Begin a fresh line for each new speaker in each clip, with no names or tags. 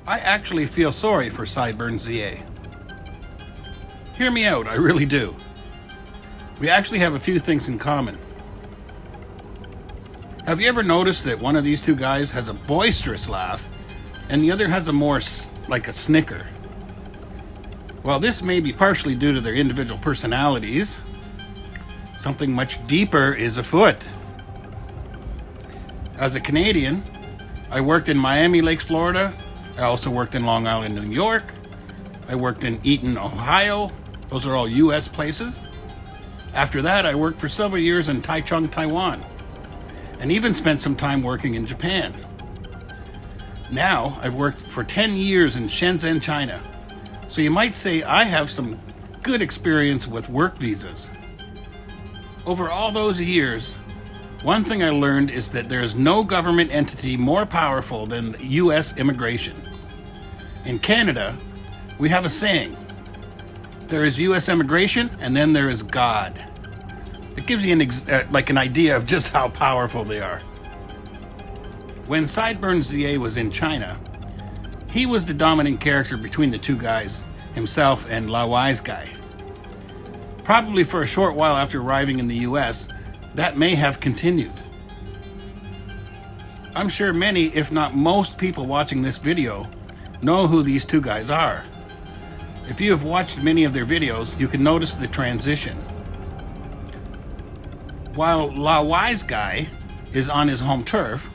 I actually feel sorry for SideburnsZA. Hear me out, I really do. We actually have a few things in common. Have you ever noticed that one of these two guys has a boisterous laugh and the other has a more like a snicker? Well, this may be partially due to their individual personalities. Something much deeper is afoot. As a Canadian, I worked in Miami Lakes, Florida. I also worked in Long Island, New York. I worked in Eaton, Ohio. Those are all US places. After that, I worked for several years in Taichung, Taiwan, and even spent some time working in Japan. Now, I've worked for 10 years in Shenzhen, China. So you might say I have some good experience with work visas. Over all those years, one thing I learned is that there is no government entity more powerful than US immigration. In Canada, we have a saying: there is US immigration and then there is God. It gives you an idea of just how powerful they are. When SideburnsZA was in China, he was the dominant character between the two guys, himself and Laowhy's guy. Probably for a short while after arriving in the US, that may have continued. I'm sure many, if not most people watching this video know who these two guys are. If you have watched many of their videos, you can notice the transition. While Laowhy's guy is on his home turf,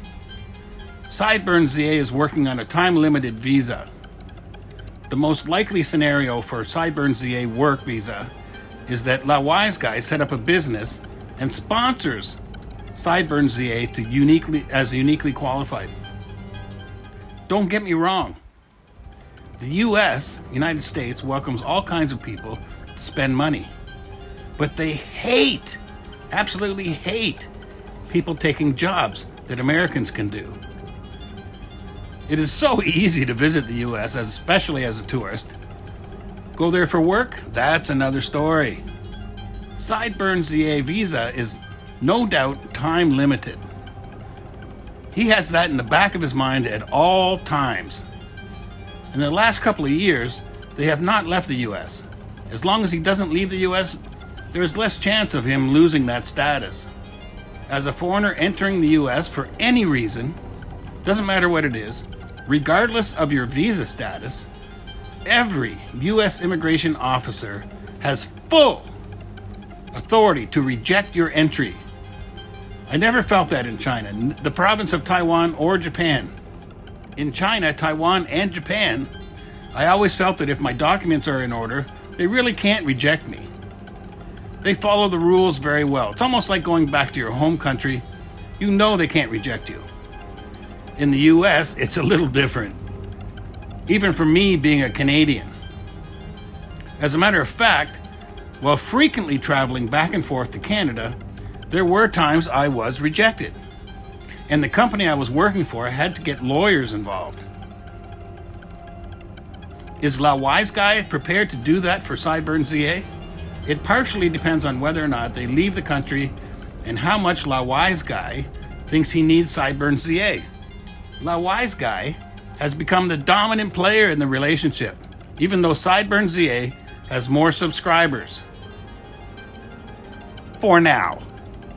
SideburnsZA is working on a time-limited visa. The most likely scenario for SideburnsZA work visa is that Laowhy's guy set up a business and sponsors SideburnsZA to uniquely qualified. Don't get me wrong. The US, United States, welcomes all kinds of people to spend money. But they absolutely hate people taking jobs that Americans can do. It is so easy to visit the US, especially as a tourist. Go there for work? That's another story. SideburnsZA visa is no doubt time limited. He has that in the back of his mind at all times. In the last couple of years, they have not left the US. As long as he doesn't leave the US, there is less chance of him losing that status. As a foreigner entering the US for any reason, doesn't matter what it is, regardless of your visa status, every US immigration officer has full authority to reject your entry. I never felt that in China, the province of Taiwan or Japan. In China, Taiwan, and Japan, I always felt that if my documents are in order, they really can't reject me. They follow the rules very well. It's almost like going back to your home country. You know they can't reject you. In the US, it's a little different. Even for me being a Canadian. As a matter of fact, while frequently traveling back and forth to Canada, there were times I was rejected. And the company I was working for had to get lawyers involved. Is Laowhy's guy prepared to do that for SideburnsZA? It partially depends on whether or not they leave the country and how much Laowhy's guy thinks he needs SideburnsZA. Laowhy's guy has become the dominant player in the relationship, even though SideburnsZA has more subscribers. For now.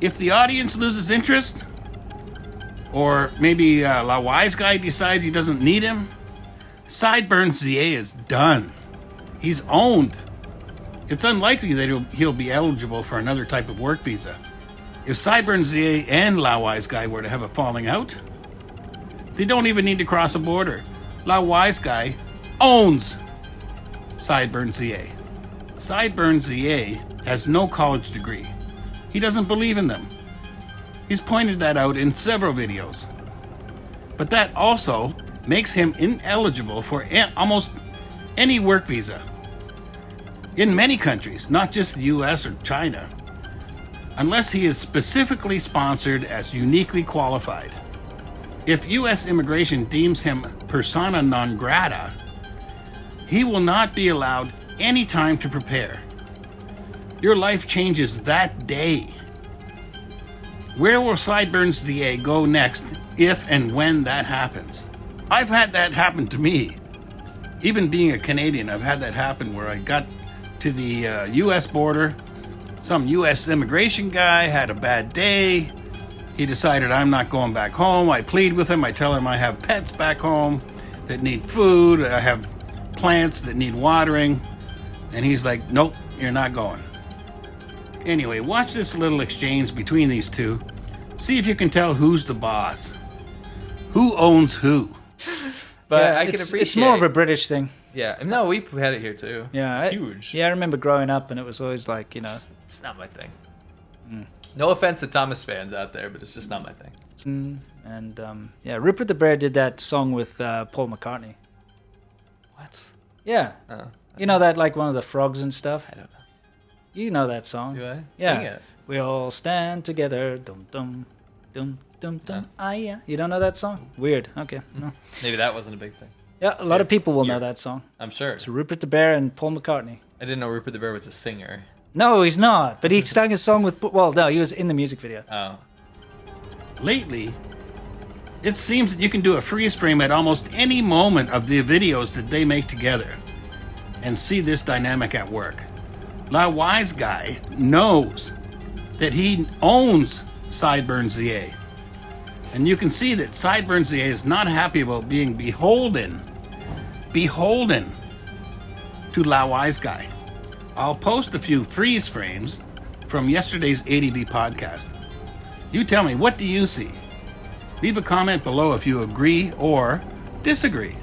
If the audience loses interest, or maybe Laowhy's guy decides he doesn't need him, SideburnsZA is done. He's owned. It's unlikely that he'll be eligible for another type of work visa. If SideburnsZA and Laowhy's guy were to have a falling out, they don't even need to cross a border. Laowhy's guy owns SideburnsZA. SideburnsZA has no college degree. He doesn't believe in them. He's pointed that out in several videos. But that also makes him ineligible for almost any work visa. In many countries, not just the US or China, unless he is specifically sponsored as uniquely qualified. If US immigration deems him persona non grata, he will not be allowed any time to prepare. Your life changes that day. Where will SideburnsZA go next if and when that happens? I've had that happen to me. even being a Canadian, I've had that happen where I got to the U.S. border. Some U.S. immigration guy had a bad day. He decided I'm not going back home. I plead with him. I tell him I have pets back home that need food. I have plants that need watering. And he's like, nope, you're not going. Anyway, watch this little exchange between these two. See if you can tell who's the boss. Who owns who?
But
Yeah,
I can appreciate.
It's more of a British thing.
Yeah, no, we had it here too.
Yeah,
it's huge.
Yeah, I remember growing up, and it was always like, you know,
It's not my thing. No offense to Thomas fans out there, but it's just not my thing.
and yeah, Rupert the Bear did that song with Paul McCartney.
What?
Yeah, you know that, like one of the frogs and stuff.
I don't know.
You know that song?
Do I?
Yeah.
Sing it.
We all stand together. Dum dum dum dum dum. Ah yeah. You don't know that song? Weird. Okay. No.
Maybe that wasn't a big thing.
Yeah, a lot of people will know that song.
I'm sure.
It's Rupert the Bear and Paul McCartney.
I didn't know Rupert the Bear was a singer.
No, he's not. But he sang a song with. Well, no, he was in the music video.
Oh.
Lately, it seems that you can do a freeze frame at almost any moment of the videos that they make together and see this dynamic at work. Laowhy's guy knows that he owns SideburnsZA. And you can see that SideburnsZA is not happy about being beholden to Laowhy's guy. I'll post a few freeze frames from yesterday's ADV podcast. You tell me, what do you see? Leave a comment below if you agree or disagree.